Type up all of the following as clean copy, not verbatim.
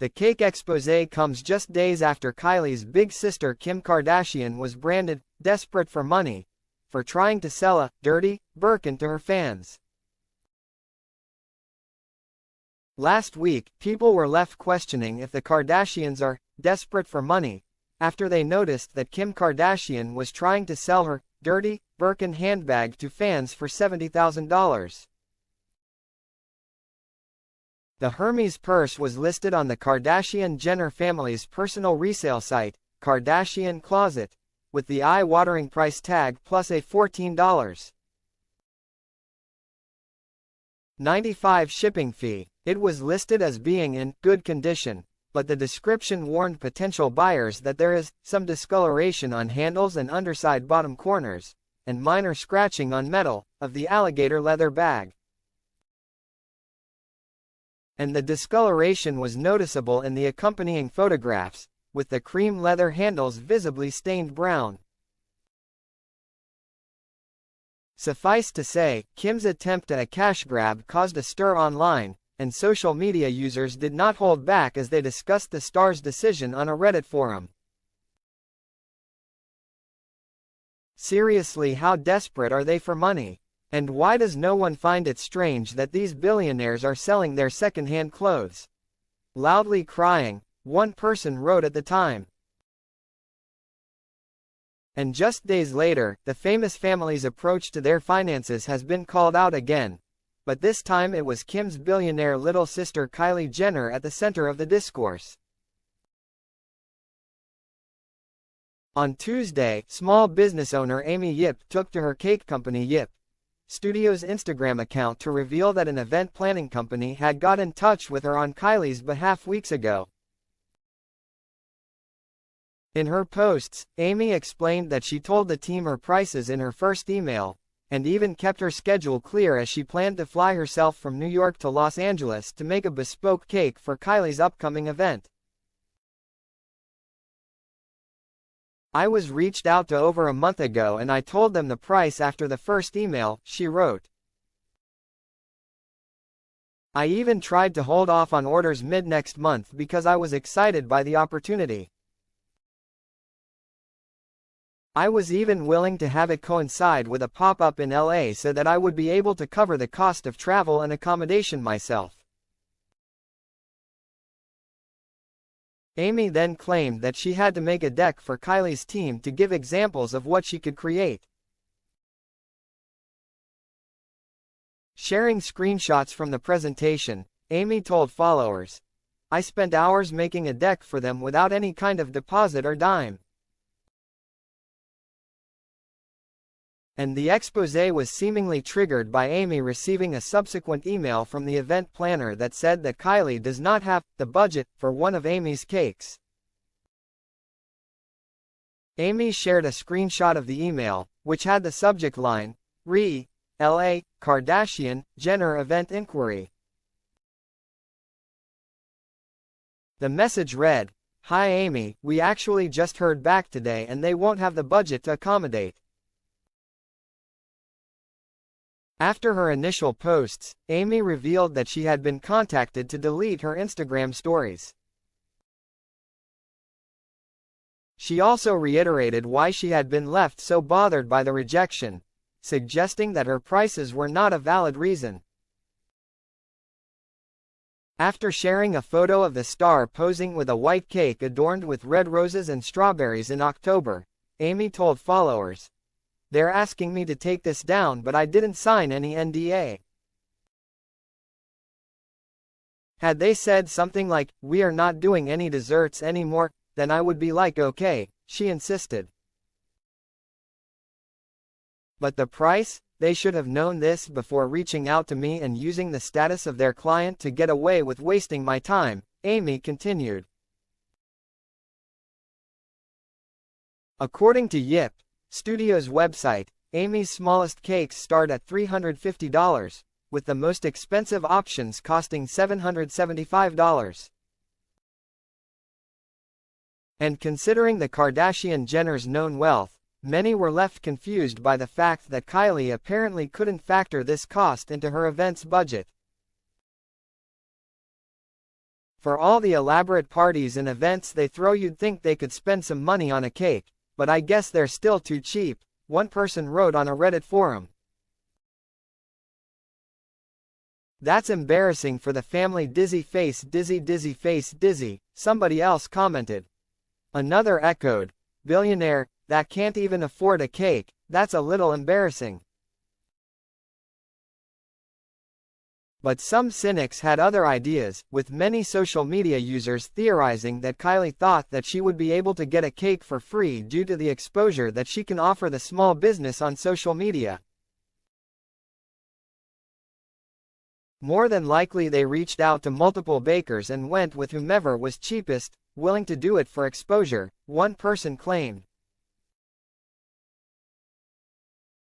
The cake exposé comes just days after Kylie's big sister Kim Kardashian was branded desperate for money for trying to sell a dirty Birkin to her fans. Last week, people were left questioning if the Kardashians are desperate for money after they noticed that Kim Kardashian was trying to sell her dirty Birkin handbag to fans for $70,000. The Hermes purse was listed on the Kardashian-Jenner family's personal resale site, Kardashian Closet, with the eye-watering price tag plus a $14.95 shipping fee. It was listed as being in good condition, but the description warned potential buyers that there is some discoloration on handles and underside bottom corners, and minor scratching on metal of the alligator leather bag. And the discoloration was noticeable in the accompanying photographs, with the cream leather handles visibly stained brown. Suffice to say, Kim's attempt at a cash grab caused a stir online, and social media users did not hold back as they discussed the star's decision on a Reddit forum. Seriously, how desperate are they for money? And why does no one find it strange that these billionaires are selling their second-hand clothes? Loudly crying, one person wrote at the time. And just days later, the famous family's approach to their finances has been called out again. But this time it was Kim's billionaire little sister Kylie Jenner at the center of the discourse. On Tuesday, small business owner Amy Yip took to her cake company Yip Studios Instagram account to reveal that an event planning company had got in touch with her on Kylie's behalf weeks ago. In her posts, Amy explained that she told the team her prices in her first email, and even kept her schedule clear as she planned to fly herself from New York to Los Angeles to make a bespoke cake for Kylie's upcoming event. I was reached out to over a month ago and I told them the price after the first email, she wrote. I even tried to hold off on orders mid-next month because I was excited by the opportunity. I was even willing to have it coincide with a pop-up in LA so that I would be able to cover the cost of travel and accommodation myself. Amy then claimed that she had to make a deck for Kylie's team to give examples of what she could create. Sharing screenshots from the presentation, Amy told followers, "I spent hours making a deck for them without any kind of deposit or dime." And the exposé was seemingly triggered by Amy receiving a subsequent email from the event planner that said that Kylie does not have the budget for one of Amy's cakes. Amy shared a screenshot of the email, which had the subject line, Re. LA, Kardashian, Jenner event inquiry. The message read, "Hi Amy, we actually just heard back today and they won't have the budget to accommodate." After her initial posts, Amy revealed that she had been contacted to delete her Instagram stories. She also reiterated why she had been left so bothered by the rejection, suggesting that her prices were not a valid reason. After sharing a photo of the star posing with a white cake adorned with red roses and strawberries in October, Amy told followers, "They're asking me to take this down but I didn't sign any NDA. Had they said something like, 'We are not doing any desserts anymore,' then I would be like okay," she insisted. "But the price? They should have known this before reaching out to me and using the status of their client to get away with wasting my time," Amy continued. According to Yip Studios' website, Amy's smallest cakes start at $350, with the most expensive options costing $775. And considering the Kardashian-Jenners' known wealth, many were left confused by the fact that Kylie apparently couldn't factor this cost into her event's budget. For all the elaborate parties and events they throw, you'd think they could spend some money on a cake, but I guess they're still too cheap, one person wrote on a Reddit forum. That's embarrassing for the family. Dizzy face, dizzy, somebody else commented. Another echoed, billionaire, that can't even afford a cake, that's a little embarrassing. But some cynics had other ideas, with many social media users theorizing that Kylie thought that she would be able to get a cake for free due to the exposure that she can offer the small business on social media. More than likely they reached out to multiple bakers and went with whomever was cheapest, willing to do it for exposure, one person claimed.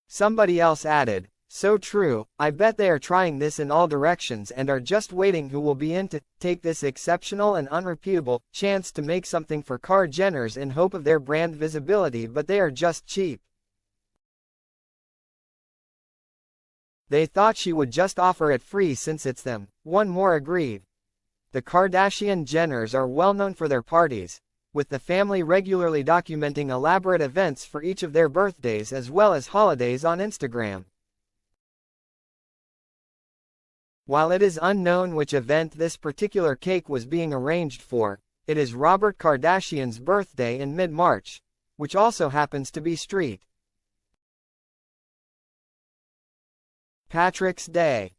Somebody else added, so true, I bet they are trying this in all directions and are just waiting who will be in to take this exceptional and unrepeatable chance to make something for Kar-Jenners in hope of their brand visibility, but they are just cheap. They thought she would just offer it free since it's them, one more agreed. The Kardashian-Jenners are well known for their parties, with the family regularly documenting elaborate events for each of their birthdays as well as holidays on Instagram. While it is unknown which event this particular cake was being arranged for, it is Robert Kardashian's birthday in mid-March, which also happens to be St. Patrick's Day.